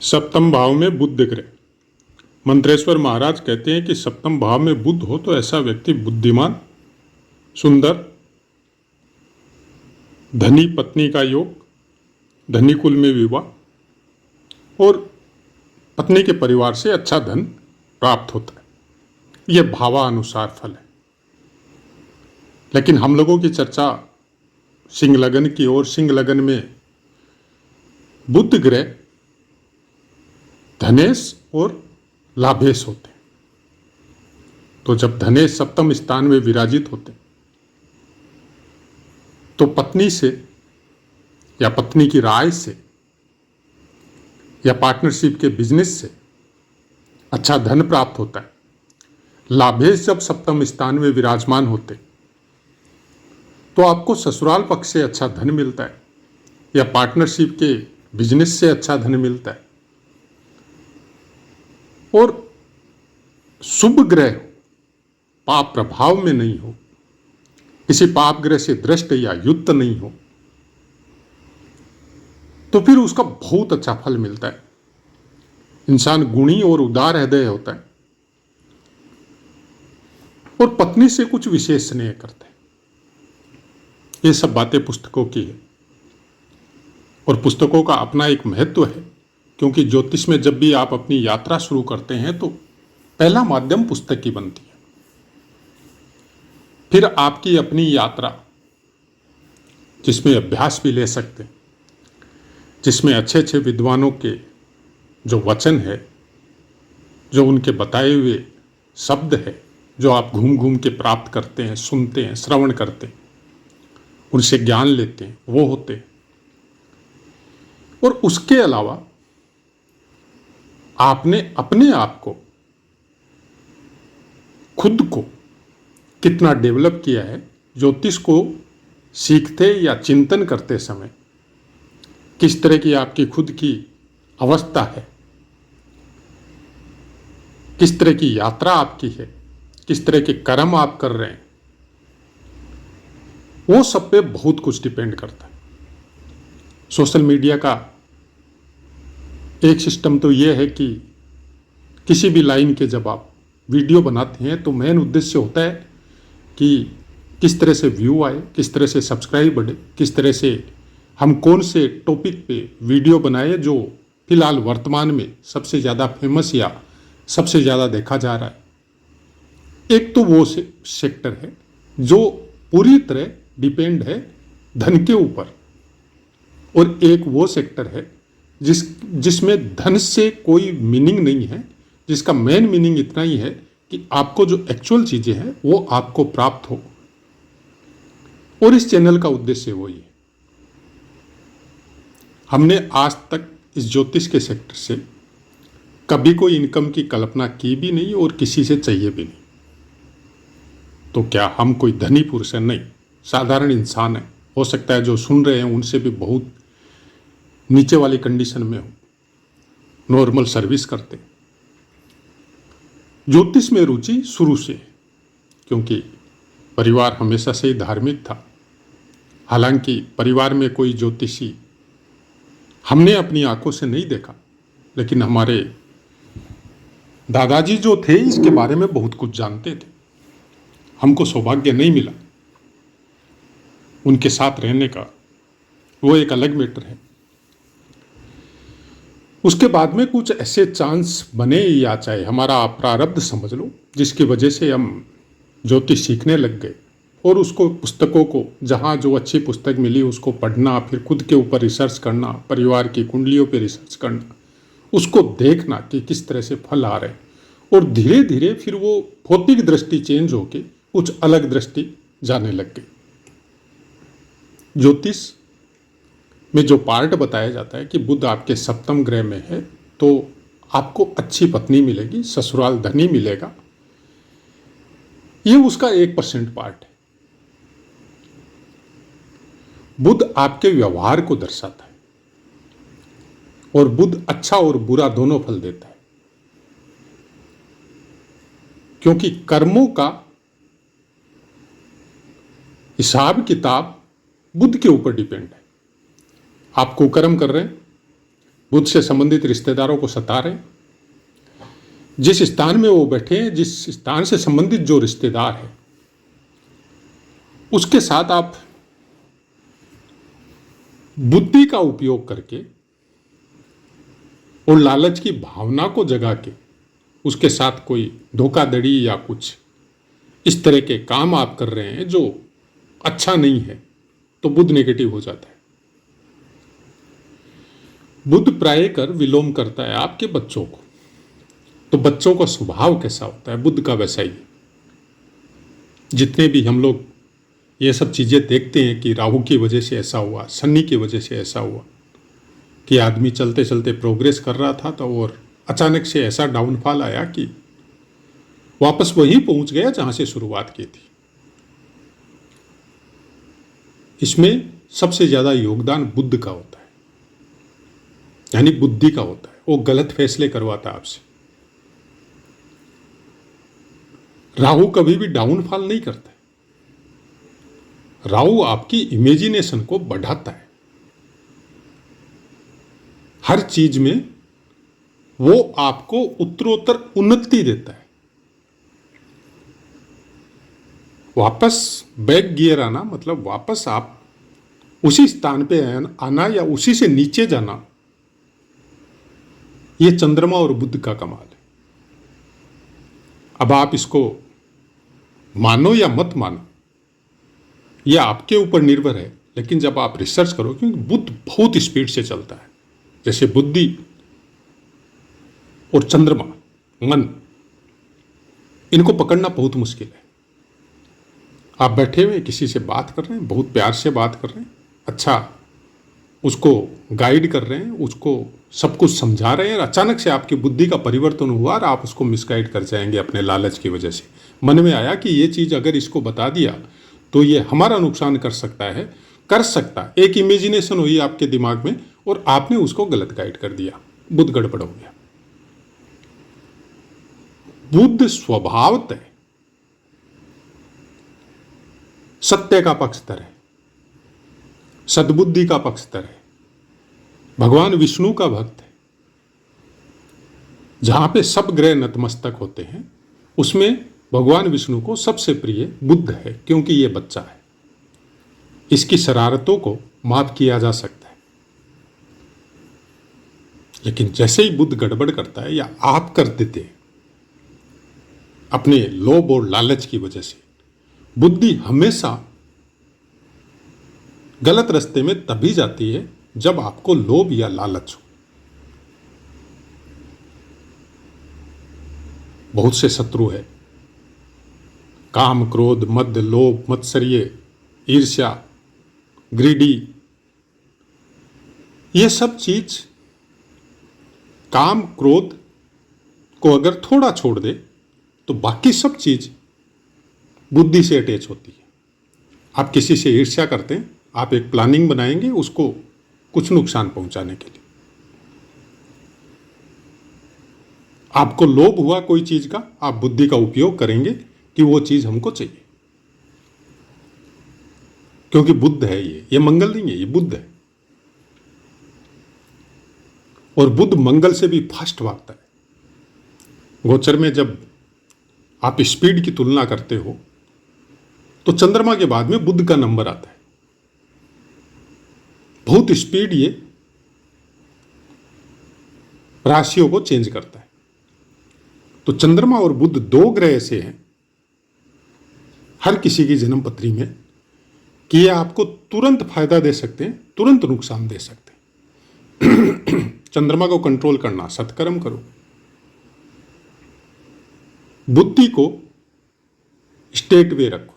सप्तम भाव में बुध ग्रह। मंत्रेश्वर महाराज कहते हैं कि सप्तम भाव में बुध हो तो ऐसा व्यक्ति बुद्धिमान, सुंदर, धनी पत्नी का योग, धनी कुल में विवाह और पत्नी के परिवार से अच्छा धन प्राप्त होता है। यह भावानुसार फल है। लेकिन हम लोगों की चर्चा सिंह लगन की ओर। सिंह लगन में बुध ग्रह धनेश और लाभेश होते हैं। तो जब धनेश सप्तम स्थान में विराजित होते हैं तो पत्नी से या पत्नी की राय से या पार्टनरशिप के बिजनेस से अच्छा धन प्राप्त होता है। लाभेश जब सप्तम स्थान में विराजमान होते तो आपको ससुराल पक्ष से अच्छा धन मिलता है या पार्टनरशिप के बिजनेस से अच्छा धन मिलता है। और शुभ ग्रह पाप प्रभाव में नहीं हो, किसी पाप ग्रह से दृष्ट या युक्त नहीं हो, तो फिर उसका बहुत अच्छा फल मिलता है। इंसान गुणी और उदार हृदय होता है और पत्नी से कुछ विशेष स्नेह करता है। ये सब बातें पुस्तकों की है और पुस्तकों का अपना एक महत्व है, क्योंकि ज्योतिष में जब भी आप अपनी यात्रा शुरू करते हैं तो पहला माध्यम पुस्तक की बनती है। फिर आपकी अपनी यात्रा, जिसमें अभ्यास भी ले सकते हैं, जिसमें अच्छे अच्छे विद्वानों के जो वचन है, जो उनके बताए हुए शब्द है, जो आप घूम घूम के प्राप्त करते हैं, सुनते हैं, श्रवण करते हैं, उनसे ज्ञान लेते हैं, वो होते हैं। और उसके अलावा आपने अपने आप को, खुद को कितना डेवलप किया है। ज्योतिष को सीखते या चिंतन करते समय किस तरह की आपकी खुद की अवस्था है, किस तरह की यात्रा आपकी है, किस तरह के कर्म आप कर रहे हैं, वो सब पे बहुत कुछ डिपेंड करता है। सोशल मीडिया का एक सिस्टम तो ये है कि किसी भी लाइन के जब आप वीडियो बनाते हैं तो मेन उद्देश्य होता है कि किस तरह से व्यू आए, किस तरह से सब्सक्राइब बढ़े, किस तरह से हम कौन से टॉपिक पे वीडियो बनाए जो फिलहाल वर्तमान में सबसे ज़्यादा फेमस या सबसे ज़्यादा देखा जा रहा है। एक तो वो सेक्टर है जो पूरी तरह डिपेंड है धन के ऊपर, और एक वो सेक्टर है जिसमें धन से कोई मीनिंग नहीं है, जिसका मेन मीनिंग इतना ही है कि आपको जो एक्चुअल चीज़ें हैं वो आपको प्राप्त हो। और इस चैनल का उद्देश्य वही है। हमने आज तक इस ज्योतिष के सेक्टर से कभी कोई इनकम की कल्पना की भी नहीं और किसी से चाहिए भी नहीं। तो क्या हम कोई धनी पुरुष है? नहीं, साधारण इंसान है। हो सकता है जो सुन रहे हैं उनसे भी बहुत नीचे वाली कंडीशन में हो, नॉर्मल सर्विस करते। ज्योतिष में रुचि शुरू से है, क्योंकि परिवार हमेशा से ही धार्मिक था। हालांकि परिवार में कोई ज्योतिषी हमने अपनी आंखों से नहीं देखा, लेकिन हमारे दादाजी जो थे इसके बारे में बहुत कुछ जानते थे। हमको सौभाग्य नहीं मिला उनके साथ रहने का, वो एक अलग मैटर है। उसके बाद में कुछ ऐसे चांस बने या चाहे हमारा प्रारब्ध समझ लो, जिसकी वजह से हम ज्योतिष सीखने लग गए और उसको पुस्तकों को, जहाँ जो अच्छी पुस्तक मिली उसको पढ़ना, फिर खुद के ऊपर रिसर्च करना, परिवार की कुंडलियों पे रिसर्च करना, उसको देखना कि किस तरह से फल आ रहे हैं, और धीरे धीरे फिर वो भौतिक दृष्टि चेंज होके कुछ अलग दृष्टि जाने लग गई। ज्योतिष में जो पार्ट बताया जाता है कि बुध आपके सप्तम ग्रह में है तो आपको अच्छी पत्नी मिलेगी, ससुराल धनी मिलेगा, ये उसका 1% पार्ट है। बुध आपके व्यवहार को दर्शाता है और बुध अच्छा और बुरा दोनों फल देता है, क्योंकि कर्मों का हिसाब किताब बुध के ऊपर डिपेंड है। आप कुकर्म कर रहे हैं बुध से संबंधित रिश्तेदारों को सता रहे हैं। जिस स्थान में वो बैठे हैं, जिस स्थान से संबंधित जो रिश्तेदार है, उसके साथ आप बुद्धि का उपयोग करके और लालच की भावना को जगा के उसके साथ कोई धोखाधड़ी या कुछ इस तरह के काम आप कर रहे हैं जो अच्छा नहीं है, तो बुध नेगेटिव हो जाता है। बुध प्राय कर विलोम करता है आपके बच्चों को, तो बच्चों का स्वभाव कैसा होता है, बुध का वैसा ही है। जितने भी हम लोग ये सब चीज़ें देखते हैं कि राहु की वजह से ऐसा हुआ, शनि की वजह से ऐसा हुआ, कि आदमी चलते चलते प्रोग्रेस कर रहा था तो और अचानक से ऐसा डाउनफॉल आया कि वापस वहीं पहुंच गया जहां से शुरुआत की थी। इसमें सबसे ज़्यादा योगदान बुध का होता है, यानी बुद्धि का होता है। वो गलत फैसले करवाता है आपसे। राहु कभी भी डाउनफॉल नहीं करता है। राहु आपकी इमेजिनेशन को बढ़ाता है। हर चीज में वो आपको उत्तरोत्तर उन्नति देता है। वापस बैक गियर आना मतलब वापस आप उसी स्थान पे आना या उसी से नीचे जाना, ये चंद्रमा और बुध का कमाल है। अब आप इसको मानो या मत मानो, यह आपके ऊपर निर्भर है, लेकिन जब आप रिसर्च करो, क्योंकि बुध बहुत स्पीड से चलता है, जैसे बुद्धि और चंद्रमा, मन, इनको पकड़ना बहुत मुश्किल है। आप बैठे हुए किसी से बात कर रहे हैं, बहुत प्यार से बात कर रहे हैं, अच्छा उसको गाइड कर रहे हैं, उसको सब कुछ समझा रहे हैं, और अचानक से आपकी बुद्धि का परिवर्तन हुआ और आप उसको मिसगाइड कर जाएंगे अपने लालच की वजह से। मन में आया कि ये चीज़ अगर इसको बता दिया तो ये हमारा नुकसान कर सकता है, कर सकता है। एक इमेजिनेशन हुई आपके दिमाग में और आपने उसको गलत गाइड कर दिया, बुध गड़बड़ हो गया। बुध स्वभावतः सत्य का पक्षधर है, सद्बुद्धि का पक्षधर है, भगवान विष्णु का भक्त है। जहां पे सब ग्रह नतमस्तक होते हैं, उसमें भगवान विष्णु को सबसे प्रिय बुध है, क्योंकि ये बच्चा है। इसकी शरारतों को माफ किया जा सकता है। लेकिन जैसे ही बुध गड़बड़ करता है या आप कर देते हैं अपने लोभ और लालच की वजह से, बुद्धि हमेशा गलत रास्ते में तभी जाती है जब आपको लोभ या लालच हो। बहुत से शत्रु है, काम, क्रोध, मद, लोभ, मत्सर्य, ईर्ष्या, ग्रीडी, ये सब चीज काम, क्रोध को अगर थोड़ा छोड़ दे तो बाकी सब चीज बुद्धि से अटैच होती है। आप किसी से ईर्ष्या करते हैं, आप एक प्लानिंग बनाएंगे उसको कुछ नुकसान पहुंचाने के लिए। आपको लोभ हुआ कोई चीज का, आप बुद्धि का उपयोग करेंगे कि वो चीज हमको चाहिए, क्योंकि बुध है ये मंगल नहीं है, ये बुध है। और बुध मंगल से भी फास्ट भागता है। गोचर में जब आप स्पीड की तुलना करते हो तो चंद्रमा के बाद में बुध का नंबर आता है। बहुत स्पीड ये राशियों को चेंज करता है। तो चंद्रमा और बुध दो ग्रह ऐसे हैं हर किसी की जन्म पत्री में कि ये आपको तुरंत फायदा दे सकते हैं, तुरंत नुकसान दे सकते हैं। चंद्रमा को कंट्रोल करना, सत्कर्म करो। बुद्धि को स्टेट वे रखो,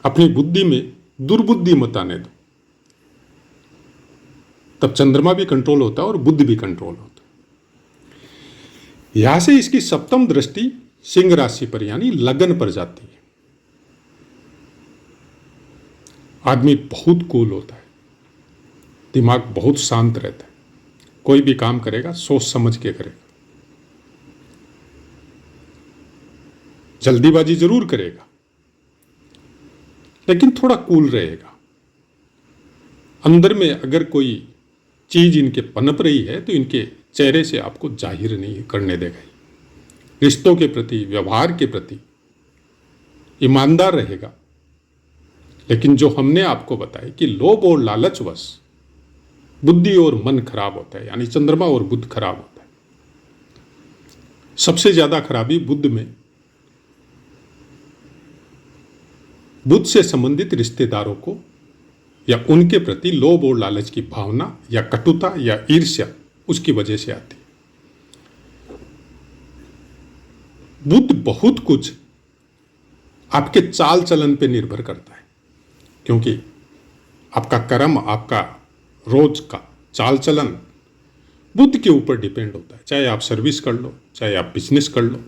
अपनी बुद्धि में दुर्बुद्धि मत आने दो, तब चंद्रमा भी कंट्रोल होता है और बुद्धि भी कंट्रोल होता है। यहां से इसकी सप्तम दृष्टि सिंह राशि पर यानी लगन पर जाती है। आदमी बहुत कूल होता है, दिमाग बहुत शांत रहता है, कोई भी काम करेगा सोच समझ के करेगा, जल्दीबाजी जरूर करेगा लेकिन थोड़ा कूल रहेगा। अंदर में अगर कोई चीज इनके पनप रही है तो इनके चेहरे से आपको जाहिर नहीं करने देगा। रिश्तों के प्रति, व्यवहार के प्रति ईमानदार रहेगा। लेकिन जो हमने आपको बताया कि लोभ और लालचवश बुद्धि और मन खराब होता है, यानी चंद्रमा और बुध खराब होता है। सबसे ज्यादा खराबी बुध में, बुध से संबंधित रिश्तेदारों को या उनके प्रति लोभ और लालच की भावना या कटुता या ईर्ष्या उसकी वजह से आती है। बुध बहुत कुछ आपके चाल चलन पे निर्भर करता है, क्योंकि आपका कर्म, आपका रोज का चाल चलन बुध के ऊपर डिपेंड होता है। चाहे आप सर्विस कर लो, चाहे आप बिजनेस कर लो,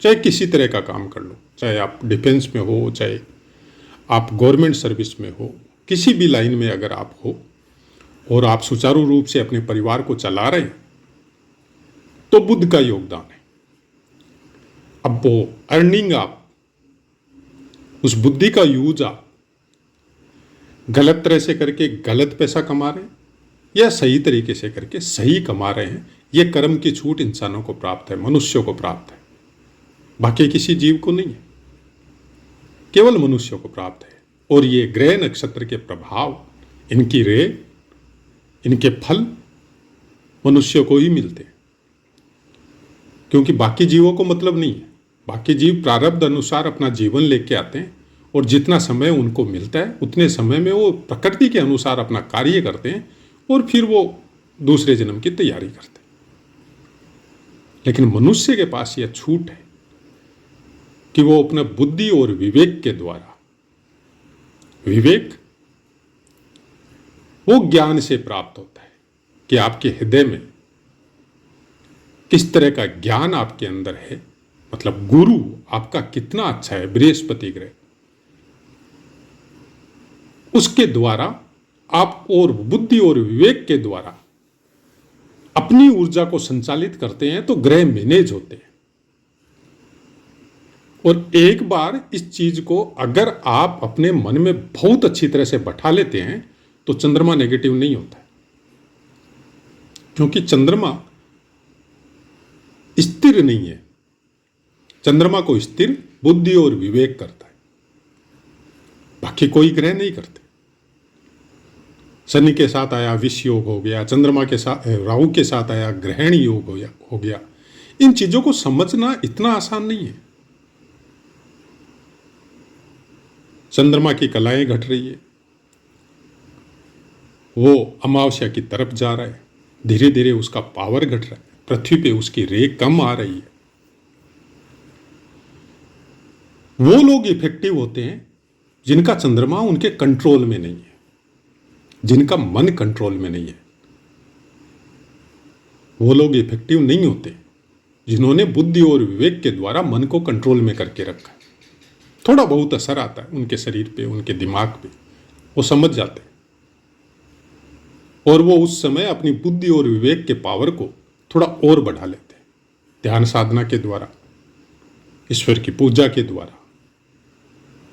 चाहे किसी तरह का काम कर लो, चाहे आप डिफेंस में हो, चाहे आप गवर्नमेंट सर्विस में हो, किसी भी लाइन में अगर आप हो और आप सुचारू रूप से अपने परिवार को चला रहे हैं तो बुध का योगदान है। अब वो अर्निंग आप, उस बुद्धि का यूज आप गलत तरह से करके गलत पैसा कमा रहे हैं या सही तरीके से करके सही कमा रहे हैं, ये कर्म की छूट इंसानों को प्राप्त है, मनुष्यों को प्राप्त है, बाकी किसी जीव को नहीं है, केवल मनुष्यों को प्राप्त है। और ये ग्रह नक्षत्र के प्रभाव, इनकी रे, इनके फल मनुष्यों को ही मिलते हैं, क्योंकि बाकी जीवों को मतलब नहीं है। बाकी जीव प्रारब्ध अनुसार अपना जीवन लेके आते हैं और जितना समय उनको मिलता है उतने समय में वो प्रकृति के अनुसार अपना कार्य करते हैं और फिर वो दूसरे जन्म की तैयारी करते हैं। लेकिन मनुष्य के पास यह छूट है कि वो अपना बुद्धि और विवेक के द्वारा, विवेक वो ज्ञान से प्राप्त होता है कि आपके हृदय में किस तरह का ज्ञान आपके अंदर है, मतलब गुरु आपका कितना अच्छा है, बृहस्पति ग्रह, उसके द्वारा आप और बुद्धि और विवेक के द्वारा अपनी ऊर्जा को संचालित करते हैं तो ग्रह मैनेज होते हैं। और एक बार इस चीज को अगर आप अपने मन में बहुत अच्छी तरह से बैठा लेते हैं तो चंद्रमा नेगेटिव नहीं होता है, क्योंकि चंद्रमा स्थिर नहीं है। चंद्रमा को स्थिर बुद्धि और विवेक करता है, बाकी कोई ग्रह नहीं करते। शनि के साथ आया विष योग हो गया, चंद्रमा के साथ, राहु के साथ आया ग्रहण योग हो गया। इन चीजों को समझना इतना आसान नहीं है। चंद्रमा की कलाएं घट रही है, वो अमावस्या की तरफ जा रहा है, धीरे धीरे उसका पावर घट रहा है, पृथ्वी पे उसकी रे कम आ रही है। वो लोग इफेक्टिव होते हैं जिनका चंद्रमा उनके कंट्रोल में नहीं है, जिनका मन कंट्रोल में नहीं है। वो लोग इफेक्टिव नहीं होते जिन्होंने बुद्धि और विवेक के द्वारा मन को कंट्रोल में करके रखा है। थोड़ा बहुत असर आता है उनके शरीर पे, उनके दिमाग पे, वो समझ जाते हैं और वो उस समय अपनी बुद्धि और विवेक के पावर को थोड़ा और बढ़ा लेते हैं, ध्यान साधना के द्वारा, ईश्वर की पूजा के द्वारा।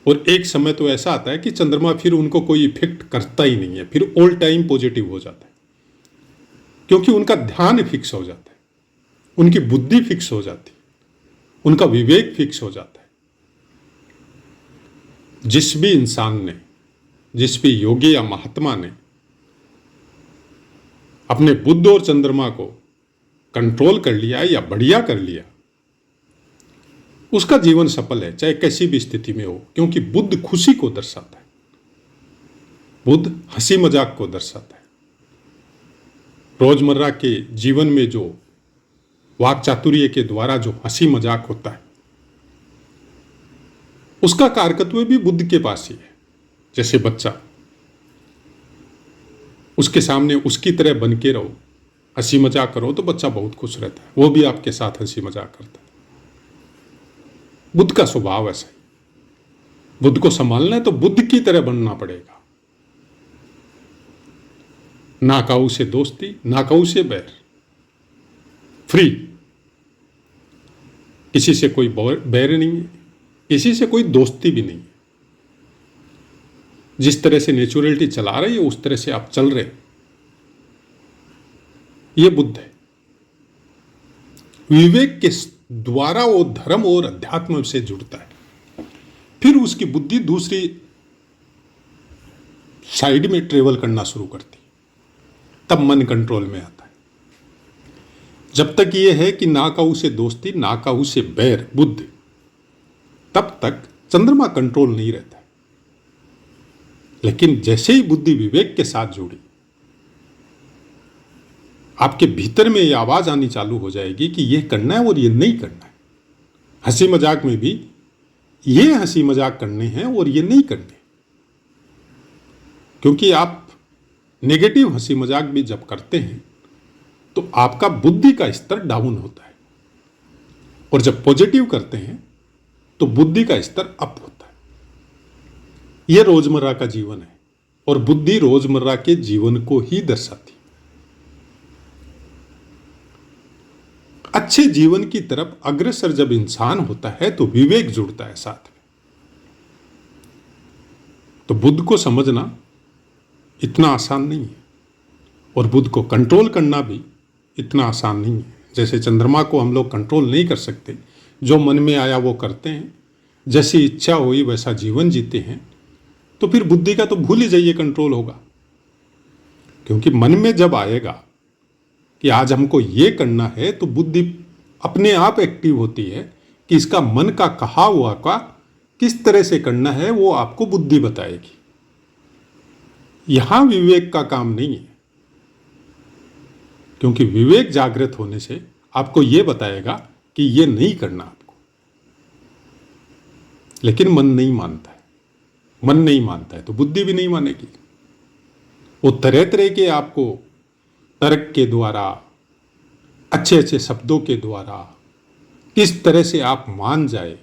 और एक समय तो ऐसा आता है कि चंद्रमा फिर उनको कोई इफेक्ट करता ही नहीं है, फिर ऑल टाइम पॉजिटिव हो जाता है, क्योंकि उनका ध्यान फिक्स हो जाता है, उनकी बुद्धि फिक्स हो जाती है, उनका विवेक फिक्स हो जाता है। जिस भी इंसान ने, जिस भी योगी या महात्मा ने अपने बुध और चंद्रमा को कंट्रोल कर लिया या बढ़िया कर लिया, उसका जीवन सफल है, चाहे कैसी भी स्थिति में हो, क्योंकि बुध खुशी को दर्शाता है, बुध हंसी मजाक को दर्शाता है। रोजमर्रा के जीवन में जो वाक चातुर्य के द्वारा जो हंसी मजाक होता है, उसका कारकत्व भी बुध के पास ही है। जैसे बच्चा, उसके सामने उसकी तरह बन के रहो, हंसी मजाक करो तो बच्चा बहुत खुश रहता है, वो भी आपके साथ हंसी मजाक करता है। बुध का स्वभाव ऐसा है। बुध को संभालना है तो बुध की तरह बनना पड़ेगा। ना काऊ से दोस्ती, ना काऊ से बैर, फ्री, किसी से कोई बैर नहीं है, किसी से कोई दोस्ती भी नहीं है। जिस तरह से नेचुरलिटी चला रही है उस तरह से आप चल रहे, ये बुद्ध है। विवेक के द्वारा वो धर्म और अध्यात्म से जुड़ता है, फिर उसकी बुद्धि दूसरी साइड में ट्रेवल करना शुरू करती, तब मन कंट्रोल में आता है। जब तक ये है कि ना काऊ से दोस्ती ना काऊ से बैर बुद्ध, तब तक चंद्रमा कंट्रोल नहीं रहता है। लेकिन जैसे ही बुद्धि विवेक के साथ जुड़ी, आपके भीतर में ये आवाज आनी चालू हो जाएगी कि ये करना है और ये नहीं करना है। हंसी मजाक में भी ये हंसी मजाक करने हैं और ये नहीं करने, क्योंकि आप नेगेटिव हंसी मजाक भी जब करते हैं तो आपका बुद्धि का स्तर डाउन होता है, और जब पॉजिटिव करते हैं तो बुद्धि का स्तर अप होता है। यह रोजमर्रा का जीवन है, और बुद्धि रोजमर्रा के जीवन को ही दर्शाती है। अच्छे जीवन की तरफ अग्रसर जब इंसान होता है तो विवेक जुड़ता है साथ में। तो बुद्ध को समझना इतना आसान नहीं है, और बुद्ध को कंट्रोल करना भी इतना आसान नहीं है। जैसे चंद्रमा को हम लोग कंट्रोल नहीं कर सकते, जो मन में आया वो करते हैं, जैसी इच्छा हुई वैसा जीवन जीते हैं, तो फिर बुद्धि का तो भूल ही जाइए कंट्रोल होगा। क्योंकि मन में जब आएगा कि आज हमको ये करना है, तो बुद्धि अपने आप एक्टिव होती है कि इसका मन का कहा हुआ का किस तरह से करना है, वो आपको बुद्धि बताएगी। यहां विवेक का काम नहीं है, क्योंकि विवेक जागृत होने से आपको यह बताएगा कि यह नहीं करना आपको। लेकिन मन नहीं मानता है, मन नहीं मानता है तो बुद्धि भी नहीं मानेगी। वो तरह तरह के आपको तर्क के द्वारा, अच्छे अच्छे शब्दों के द्वारा किस तरह से आप मान जाए,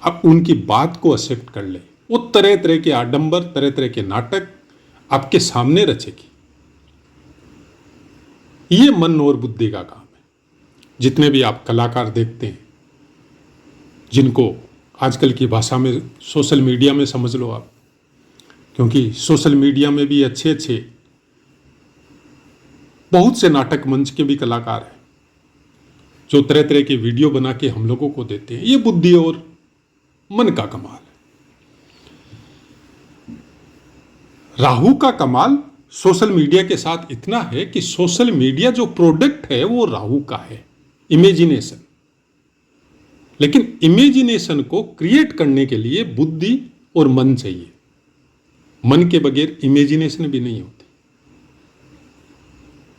आप उनकी बात को एक्सेप्ट कर ले, वो तरह तरह के आडंबर, तरह तरह के नाटक आपके सामने रचेगी। ये मन और बुद्धि का काम है। जितने भी आप कलाकार देखते हैं, जिनको आजकल की भाषा में सोशल मीडिया में समझ लो आप, क्योंकि सोशल मीडिया में भी अच्छे अच्छे बहुत से नाटक मंच के भी कलाकार हैं जो तरह तरह के वीडियो बना के हम लोगों को देते हैं। ये बुद्धि और मन का कमाल है। राहु का कमाल सोशल मीडिया के साथ इतना है कि सोशल मीडिया जो प्रोडक्ट है वो राहु का है, इमेजिनेशन। लेकिन इमेजिनेशन को क्रिएट करने के लिए बुद्धि और मन चाहिए। मन के बगैर इमेजिनेशन भी नहीं होती।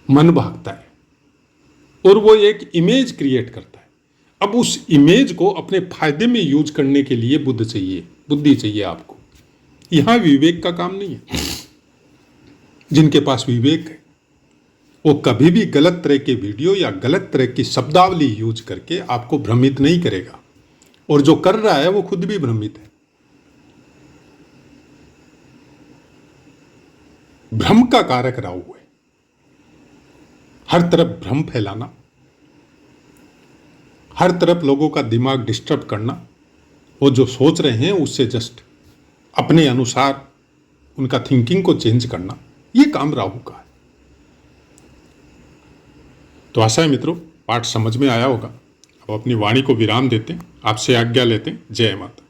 मन भागता है और वो एक इमेज क्रिएट करता है। अब उस इमेज को अपने फायदे में यूज करने के लिए बुद्धि चाहिए आपको। यहां विवेक का काम नहीं है। जिनके पास विवेक है वो कभी भी गलत तरह के वीडियो या गलत तरह की शब्दावली यूज करके आपको भ्रमित नहीं करेगा, और जो कर रहा है वो खुद भी भ्रमित है। भ्रम का कारक राहु है। हर तरफ भ्रम फैलाना, हर तरफ लोगों का दिमाग डिस्टर्ब करना, वो जो सोच रहे हैं उससे जस्ट अपने अनुसार उनका थिंकिंग को चेंज करना, ये काम राहु का है। तो आशा है मित्रों पाठ समझ में आया होगा। अब अपनी वाणी को विराम देते हैं, आपसे आज्ञा लेते हैं। जय माता।